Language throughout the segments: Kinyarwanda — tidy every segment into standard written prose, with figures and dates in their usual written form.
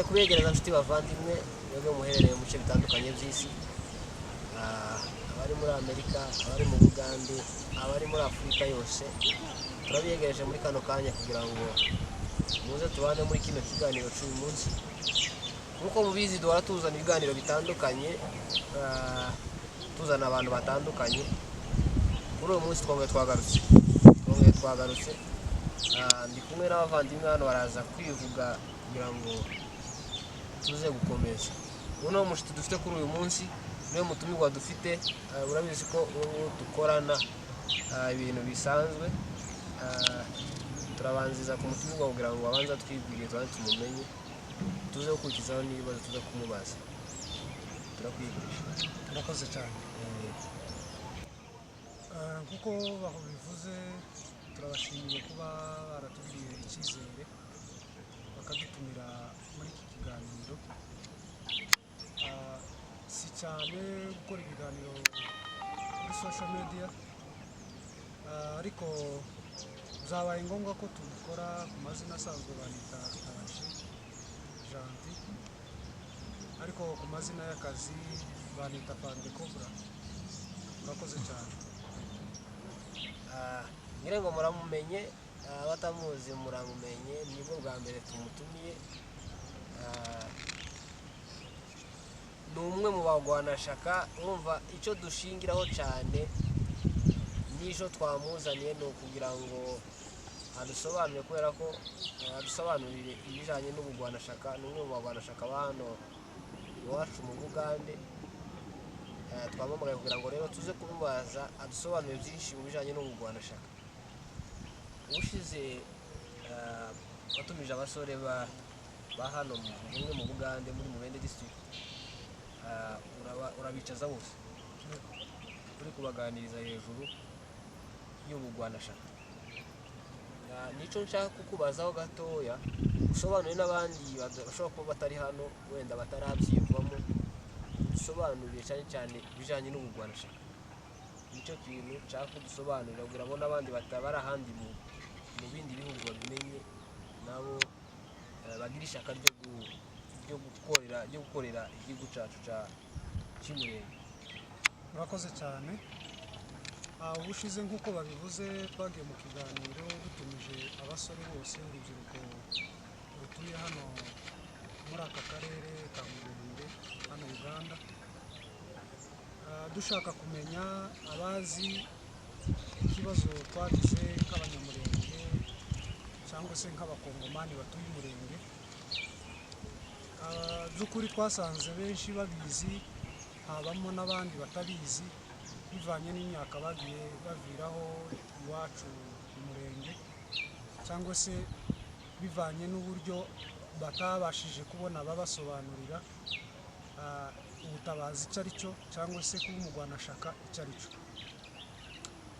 kubegereza nshuti bavandimwe mwebwe muherereye mu bice bitandukanye by'isi, abari muri Amerika, abari mu Bugande, abari muri Afurika yose, turabiyegereje muri kano kanya kugira ngo muze tubane muri kino kiganiro cy'uyu munsi. Nkuko mubizi duhora tuzana ibiganiro bitandukanye, tuzana abantu batandukanye. Kuri uyu munsi twongeye twagarutse ndi kumwe n'abavandimwe hano baraza kwivuga kugira ngo tuze gukomeza. Uno mushiti dufite kuri uyu munsi niwe mutumirwa dufite, urabizi ko dukorana ibintu bisanzwe. Turabanziza ku mutumirwa kugira ngo abanza twibwire twari tumumenye, tuze gukurikizaho n'ibibazo tuza kumubaza. Turakwigisha. Murakoze cyane. Kuko babivuze, turabashimiye kuba baratugiriye icyizere bakadutumira muri iki kiganiro. Si cyane gukora ibiganiro kuri social media, ariko byabaye ngombwa ko tubikora ku mazina asanzwe banita Janti, ariko ku mazina y'akazi banita Pande Cobra. Murakoze cyane. Ngira ngo muramumenye, abatamuzi muramumenye, nibwo bwa mbere tumutumiye. Ni umwe mu bagwanashaka. Urumva icyo dushingiraho cyane n'icyo twamuzaniye ni ukugira ngo adusobanurire, kubera ko adusobanurire ibijyanye n'ubugwanashaka. Ni umwe mu bagwanashaka ba hano iwacu mu Bugande. Twamamaye kugira ngo rero tuze kumubaza adusobanurire byinshi mu bijyanye n'ubugwanashaka. Ubushize watumije abasore ba hano bumwe mu Bugande muri Mubende district, urabicaza bose uri kubaganiriza hejuru y'ubugwanashaka. Nicyo nshaka kukubazaho gatoya, usobanure n'abandi bashobora kuba batari hano wenda batarabyiyumvamo, dusobanurire cyane cyane ibijyanye n'ubugwanashaka. Nicyo kintu nshaka kudusobanurira kugira ngo n'abandi batabara ahandi mu bindi bihugu babimenye, nabo bagira ishyaka ryo gukorera igihugu cyacu cy'Umurenge. Murakoze cyane. Ubushize nk'uko babivuze, twagiye mu kiganiro dutumije abasore bose, urubyiruko rutuye hano muri aka karere ka Mubende hano Uganda, dushaka kumenya abazi ikibazo twagize nk'abanyamurenge cyangwa se nk'abakongomani batuye umurenge. By'ukuri twasanze benshi babizi, habamo n'abandi batabizi bivanye n'imyaka bagiye baviraho iwacu umurenge, cyangwa se bivanye n'uburyo batabashije kubona babasobanurira ubutabazi icyo ari cyo, cyangwa se kuba umugwanashaka icyo ari cyo.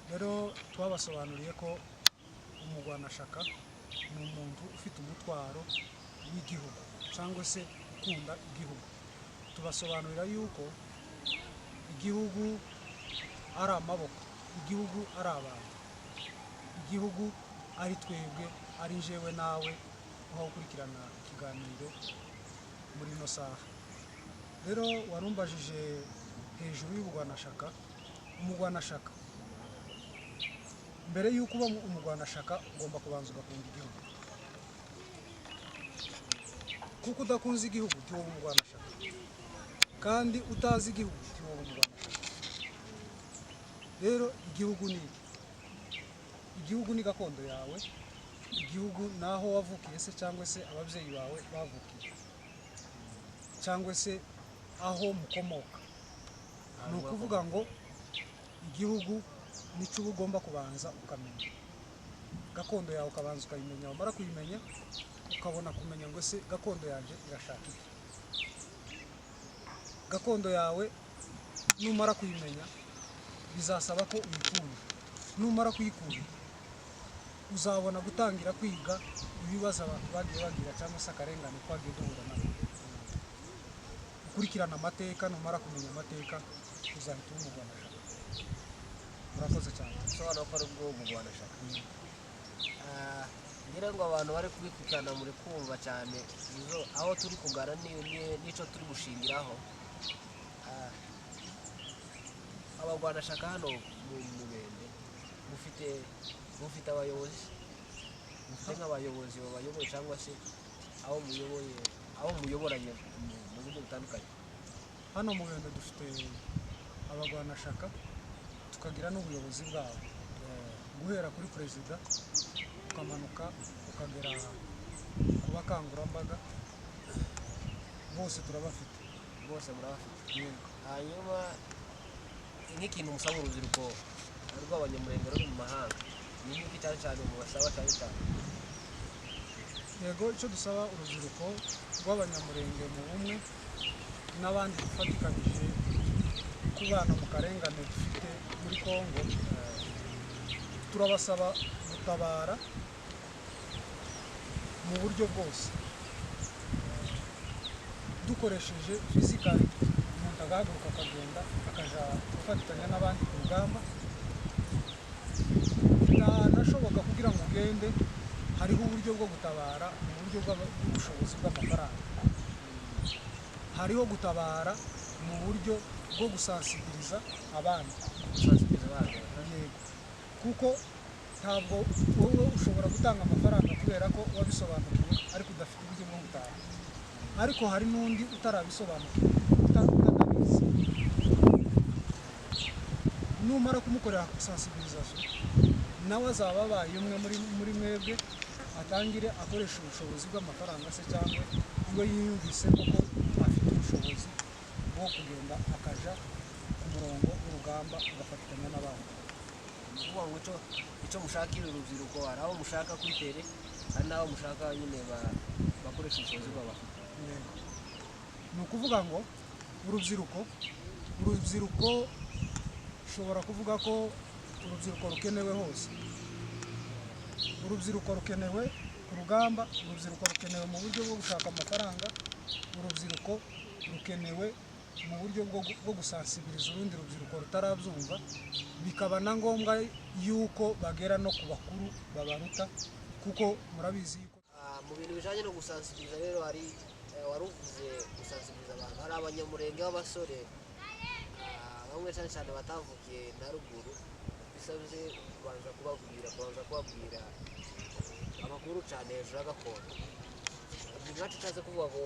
Rero twabasobanuriye ko umugwanashaka ni umuntu ufite umutwaro w'igihugu cyangwa se ukunda igihugu. Tubasobanurira yuko igihugu ari amaboko, igihugu ari abantu, igihugu ari twebwe, ari njyewe nawe aho gukurikirana ikiganiro muri ino saha. Rero warumbajije hejuru y'ubugwanashaka. Umugwanashaka, mbere y'uko uba umugwanashaka ugomba kubanza ugakunda igihugu, kuko udakunze igihugu ntiwoba umugwanashaka, kandi utazi igihugu ntiwoba umugwanashaka. Rero igihugu ni iki? Igihugu ni gakondo yawe, igihugu naho wavukiye se, cyangwa se ababyeyi bawe bavukiye, cyangwa se aho mukomoka. Ni ukuvuga ngo igihugu nicyo uba ugomba kubanza ukamenya. Gakondo yawe ukabanza ukayimenya, wamara kuyimenya ukabona kumenya ngo se gakondo yanjye irashaka iki. Gakondo yawe numara kuyimenya bizasaba ko uyikunda. Numara kuyikunda uzabona gutangira kwiga ibibazo abantu bagiye bagira, cyangwa se akarengane twagiye duhura nako. Ukurikirana amateka, numara kumenya amateka uzahita uba umugwanashaka. Murakoze cyane. Sobanura ko ari ubwo mugwanashaka. ngira ngo abantu bari kubikurikirana muri kumva cyane izo aho turi kugana n'icyo turi gushingiraho. Ah, abarwanashyaka hano mu Mubende mufite abayobozi, mufite nk'abayobozi babayoboye cyangwa se aho muyoboranye mu buryo butandukanye. hano mu Mubende dufite abarwanashyaka tukagira n'ubuyobozi bwabo, guhera kuri perezida ukamanuka ukagera ku bakangurambaga, bose turabafite. Bose murabafite. Yego. Hanyuma nk'ikintu musaba urubyiruko rw'abanyamurenge ruri mu mahanga ni iki cyane cyane mubasaba cyane cyane? Yego, icyo dusaba urubyiruko rw'abanyamurenge mu bumwe n'abandi dufatikanyije kubana mu karengane dufite muri Kongo, turabasaba gutabara mu buryo bwose, dukoresheje fizikali. Umuntu agahaguruka akagenda akaja gufatikanya n'abandi ku rugamba, bitanashoboka kugira ngo ugende, hariho uburyo bwo gutabara mu buryo bw'ubushobozi bw'amafaranga, hariho gutabara mu buryo bwo gusansibiriza abandi. Yego, kuko ntabwo wowe ushobora gutanga amafaranga kubera ko wabisobanukiwe ariko udafite uburyo bwo gutaha, ariko hari n'undi utarabisobanukiwe utanabizi. Numara kumukorera sensibilisation nawe azaba abaye umwe muri mwebwe, atangire akoresha ubushobozi bw'amafaranga se cyangwa iwe yiyumvisemo ko afite ubushobozi bwo kugenda akaja ku murongo w'urugamba agafatikanya n'abandi. Ni ukuvuga ngo icyo mushakira urubyiruko hari aho mushaka kwitere, hari n'aho mushaka nyine bakoresha ubushobozi bw'abafite. Ni ukuvuga ngo urubyiruko ushobora kuvuga ko urubyiruko rukenewe hose. Urubyiruko rukenewe ku rugamba, urubyiruko rukenewe mu buryo bwo gushaka amafaranga, urubyiruko rukenewe mu buryo bwo gusansibiriza urundi rubyiruko rutarabyumva, bikaba na ngombwa yuko bagera no ku bakuru babaruta, kuko murabizi yuko mu bintu bijyanye no gusansibiriza rero hari waruvuze gusansibiriza abantu, hari abanyamurenge b'abasore bamwe cyane cyane batavukiye na ruguru, bisabye kubanza kubabwira amakuru cyane hejuru ya gakondo. Ni nkacu utaze kuvuga ngo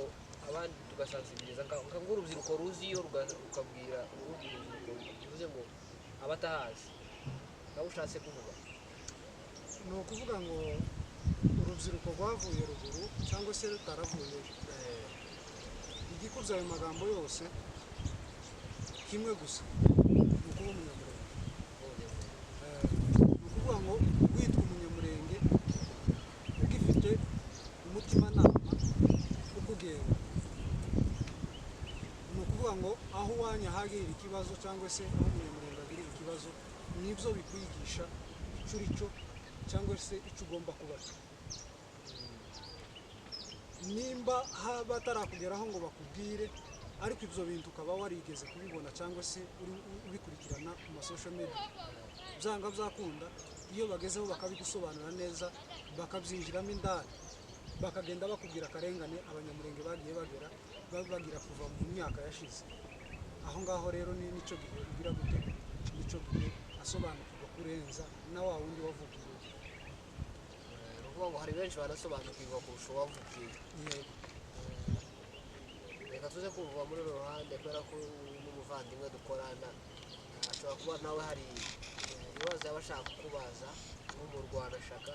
abandi tugasansibiriza nk'urubyiruko ruziyo rukabwira urundi rubyiruko, bivuze ngo abatahazi nawe ushatse kuvuga. ni ukuvuga ngo urubyiruko rwavuye ruguru cyangwa se rutaravuye, igikuza ayo magambo yose kimwe gusa ni ukuba umunyamurenge. Ni ukuvuga ngo witwa umunyamurenge ugifite umutimanama ukugenga. Ni ukuvuga ngo aho uwanya hagirira ikibazo cyangwa se aho umunyamurenge agirira ikibazo, nibyo bikwigisha icyo uri cyo cyangwa se icyo ugomba kuba cyo. Nimba batarakugeraho ngo bakubwire, ariko ibyo bintu ukaba warigeze kubibona cyangwa se ubikurikirana ku masosho media, byanga byakunda iyo bagezeho bakabigusobanura neza, bakabyinjiramo indani, bakagenda bakubwira akarengane abanyamurenge bagiye bagira kuva mu myaka yashize. Aho ngaho rero nicyo gihe ugira gute, nicyo gihe asobanukirwa kurenza na wa wundi wavukiye. Ni ukuvuga ngo hari benshi banasobanukirwa kurusha uwavukiye. Reka tuze kumva muri uru ruhande, kubera ko n'umuvandimwe dukorana ashobora kuba nawe hari ibibazo yaba ashaka kukubaza nk'umurwanashyaka,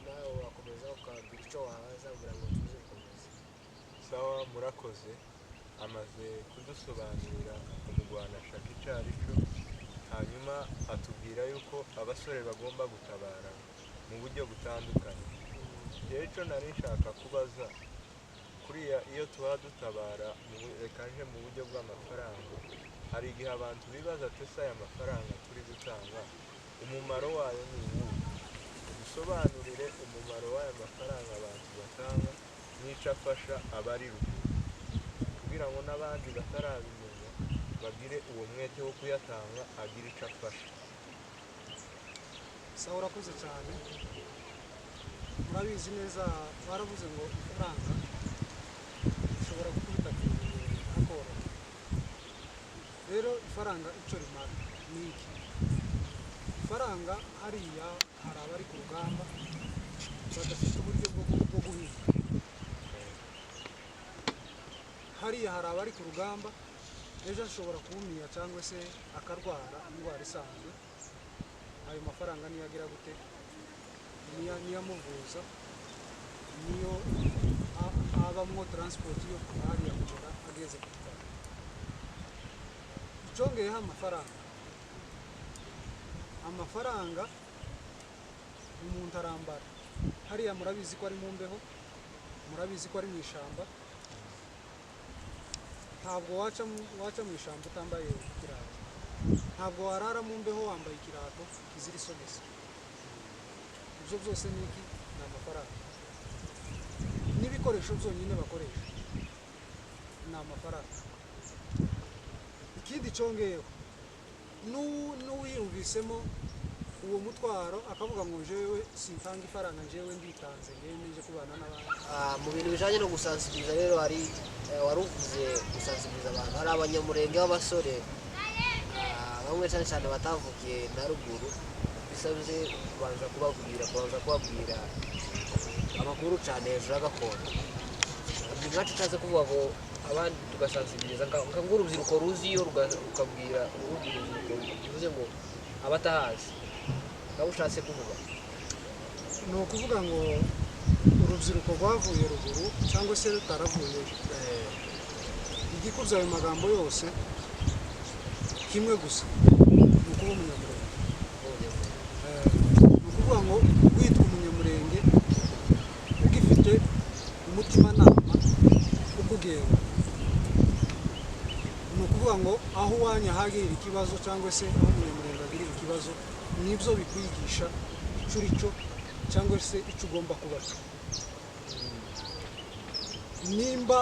nawe wakomeza ukabwira icyo wabaza kugira ngo tuze gukomeza. Sawa, murakoze. Amaze kudusobanurira umurwanashyaka icyo ari cyo, hanyuma atubwira yuko abasore bagomba gutabara mu buryo butandukanye. Rero icyo nari nshaka kubaza, kuriya iyo tuba dutabara reka nje mu buryo bw'amafaranga, hari igihe abantu bibaza ati ese aya mafaranga turi gutanga umumaro wayo ni uwuhe? Dusobanurire umumaro w'aya mafaranga abantu batanga n'icyo afasha abari ruguru, kugira ngo n'abandi batarabimenya bagire uwo mwete wo kuyatanga, agire icyo afasha. Sawa, urakoze cyane. murabizi neza baravuze ngo ifaranga rishobora gukubita ku ibuye akoroha. Rero ifaranga icyo rimara ni iki? Ifaranga hariya hari abari ku rugamba badafite uburyo bwo guhinga, hariya hari abari ku rugamba ejo ashobora kuwumiya cyangwa se akarwara indwara isanzwe, ayo mafaranga niyo agira gute, niyo amuvuza, niyo abamwo transport yo kuva hariya kugera ageze ku bitaro. Icongeyeho amafaranga umuntu arambara hariya, murabizi ko ari mu mbeho, murabizi ko ari mu ishyamba, ntabwo waca mu ishyamba utambaye ikirato, ntabwo warara mu mbeho wambaye ikirato kizira isogisi. Ibyo byose ni iki? Ni amafaranga. N'ibikoresho byonyine bakoresha ni amafaranga. Ikindi cyongeyeho n'uwiyumvisemo uwo mutwaro akavuga ngo jewe sintanga ifaranga, jewe nditanze, jewe nije kubana n'abandi. Mu bintu bijanye no gusansibiriza rero hari waruvuze gusansibiriza abantu, hari abanyamurenge b'abasore bamwe cyane cyane batavukiye na ruguru, bisabye kubanza kubabwira amakuru cyane hejuru ya gakondo. Ni nkacu utaze kuvuga ngo abandi tugasansibiriza nk'urubyiruko ruziyo rukabwira urubyiruko bivuze ngo abatahazi, nawe ushatse kuvuga ni ukuvuga ngo urubyiruko rwavuye ruguru cyangwa se rutaravuye, igikuza ayo magambo yose kimwe gusa ni ukuba umunyamurenge. Ni ukuvuga ngo witwa umunyamurenge ugifite umutimanama ukugenga, ni ukuvuga ngo aho uwanya hagirira ikibazo cyangwa se aho umunyamurenge agirira ikibazo, nibyo bikwigisha icyo uri cyo cyangwa se icyo ugomba kuba cyo. Nimba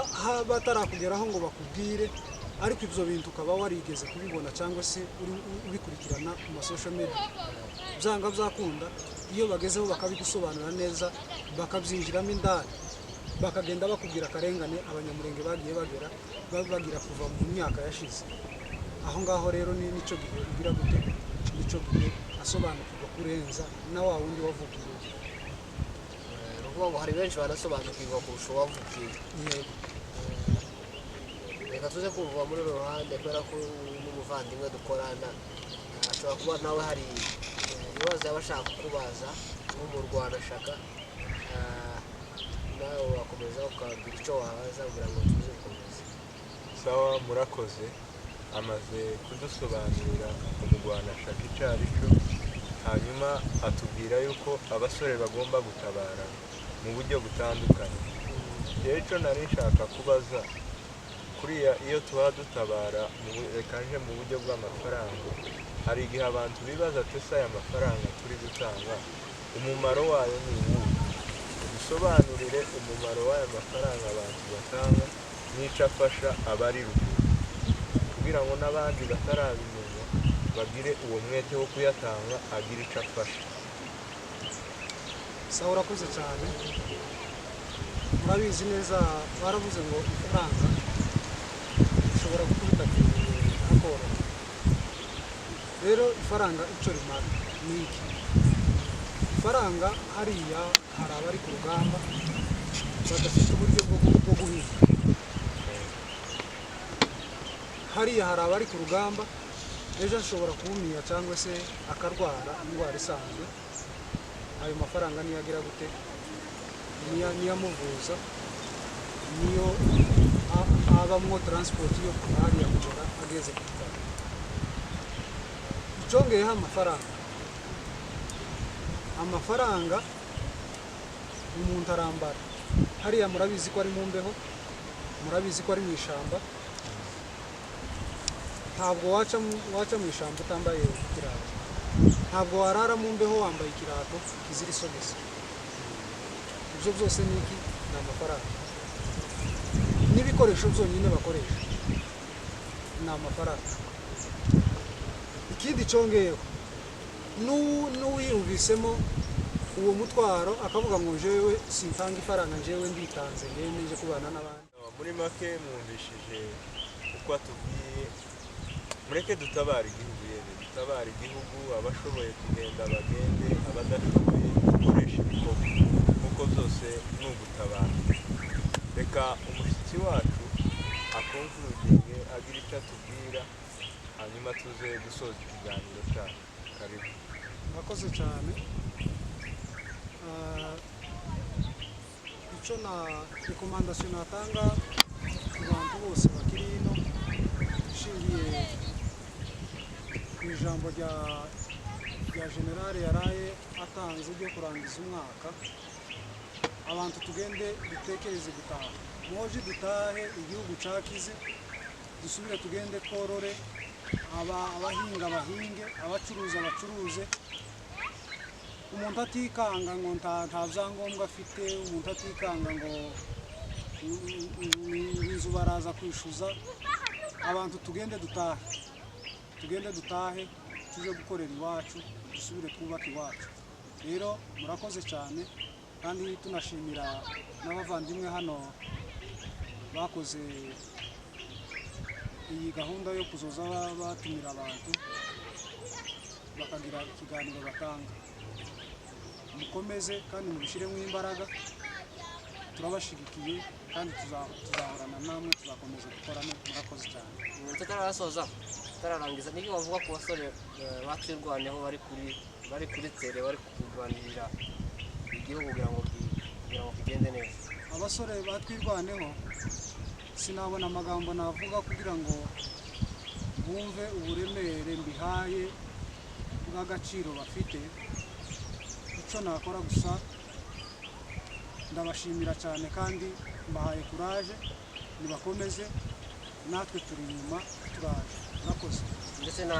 batarakugeraho ngo bakubwire, ariko ibyo bintu ukaba warigeze kubibona cyangwa se ubikurikirana ku masosho media, byanga byakunda iyo bagezeho bakabigusobanura neza, bakabyinjiramo indani, bakagenda bakubwira akarengane abanyamurenge bagiye bagira kuva mu myaka yashize. Aho ngaho rero nicyo gihe ugira gute, nicyo gihe asobanukirwa kurenza na wa wundi wavukiye. Ni ukuvuga ngo hari benshi banasobanukirwa kurusha uwavukiye. Yego. Reka tuze kumva muri uru ruhande, kubera ko n'umuvandimwe dukorana ashobora kuba nawe hari ibibazo yaba ashaka kukubaza nk'umurwanashyaka, nawe wakomeza ukagira icyo wabaza kugira ngo tuze gukomeza. Sawa, murakoze. Amaze kudusobanurira umurwanashyaka icyo ari cyo, hanyuma atubwira yuko abasore bagomba gutabara mu buryo butandukanye. Rero icyo nari nshaka kubaza, kuriya iyo tuba dutabara reka nje mu buryo bw'amafaranga, hari igihe abantu bibaza ati ese aya mafaranga turi gutanga umumaro wayo ni uwuhe? Dusobanurire umumaro w'aya mafaranga abantu batanga n'icyo afasha abari ruguru, kugira ngo n'abandi batarabimenya bagire uwo mwete wo kuyatanga, agire icyo afasha. Sawa, urakoze cyane. Murabizi neza baravuze ngo ifaranga rishobora gukubita ku ibuye akoroha. Rero ifaranga icyo rimara ni iki? Ifaranga hariya hari abari ku rugamba badafite uburyo bwo guhinga, hariya hari abari ku rugamba ejo ashobora kuwumiya cyangwa se akarwara indwara isanzwe, ayo mafaranga niyo agira gute, niyo amuvuza, niyo abamwo transport yo kuva hariya kugera ageze ku bitaro. Icongeyeho amafaranga umuntu arambara hariya, murabizi ko ari mu mbeho, murabizi ko ari mu ishyamba, ntabwo waca mu ishyamba utambaye ikirato, ntabwo warara mu mbeho wambaye ikirato kizira isogisi. Ibyo byose ni iki? Ni amafaranga. N'ibikoresho byonyine bakoresha ni amafaranga. Ikindi cyongeyeho n'uwiyumvisemo uwo mutwaro akavuga ngo jewe sintanga ifaranga jewe nditanze ngewe nije kubana n'abandi. muri make mwumvishije uko atubwiye mureke dutabara igihugu yene dutabara igihugu abashoboye kugenda bagende abadashoboye gukoresha ibikomo kuko byose ni ugutabara reka umushyitsi wacu akonkurudinge agira icyo atubwira hanyuma tuze gusoza ikiganiro cyacu karibu. Murakoze cyane. Icyo na rekomandasiyo natanga ku bantu bose bakiri ino ishingiye ku ijambo rya generale yaraye atanze ryo kurangiza umwaka, abantu tugende dutekereze gutaha, moje dutahe igihugu cakize, dusubire tugende tworore, abahinga bahinge, abacuruza bacuruze, umuntu atikanga ngo nta byangombwa afite, umuntu atikanga ngo inzu baraza kwishyuza, abantu tugende dutahe tuje gukorera iwacu, dusubire twubake iwacu. Rero murakoze cyane kandi tunashimira n'abavandimwe hano bakoze iyi gahunda yo kuzoza batumira abantu bakagira ikiganiro batanga. Mukomeze kandi mubishiremo imbaraga, turabashigikiye kandi tuzahorana namwe, tuzakomeza gukorana. Murakoze cyane. Tutarasoza tutararangiza niki bavuga ku basore batwirwaneho bari kuri tere bari kurwanirira igihugu kugira ngo kigende neza. Abasore batwirwaneho sinabona amagambo navuga kugira ngo bumve uburemere mbihaye bw'agaciro bafite. Icyo nakora gusa ndabashimira cyane kandi mbahaye kuraje, nibakomeze, natwe turi inyuma turaje. Murakoze. Ndetse na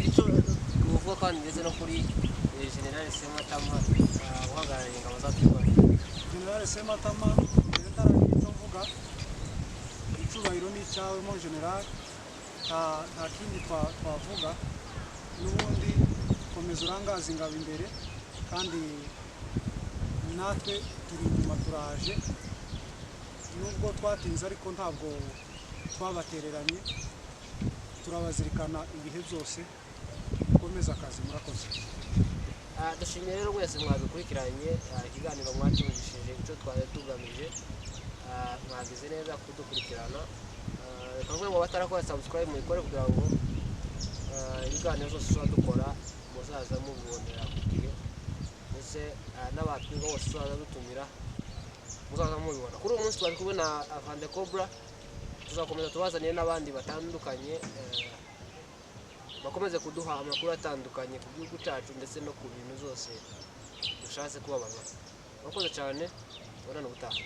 icyo uvuga kandi ndetse no kuri General Sematama uhagarariye ingabo za Twirwaneho. General Sematama mbere ntaragira icyo mvuga, icyubahiro ni icyawe mo General, nta kindi twavuga, n'ubundi komeza urangaza ingabo imbere kandi natwe turi inyuma turaje, nubwo twatinze ariko ntabwo twabatereranye, turabazirikana ibihe byose. Mukomeze akazi. Murakoze. Dushimiye rero mwese mwabikurikiranye ikiganiro mwacumvishije icyo twari tugamije, mwagize neza kudukurikirana. Reka mvuge ngo batarakora subscribe muyikore kugira ngo ibiganiro byose tuba dukora muzaza mubibonera ku gihe, ndetse n'abatwiga bose tuzaza dutumira muzaza mubibona. Kuri uyu munsi twari kumwe na Afande Cobra, tuzakomeza tubazaniye n'abandi batandukanye bakomeze kuduha amakuru atandukanye ku gihugu cyacu ndetse no ku bintu zose dushatse kubabaza. Murakoze cyane, ubonane ubutaha.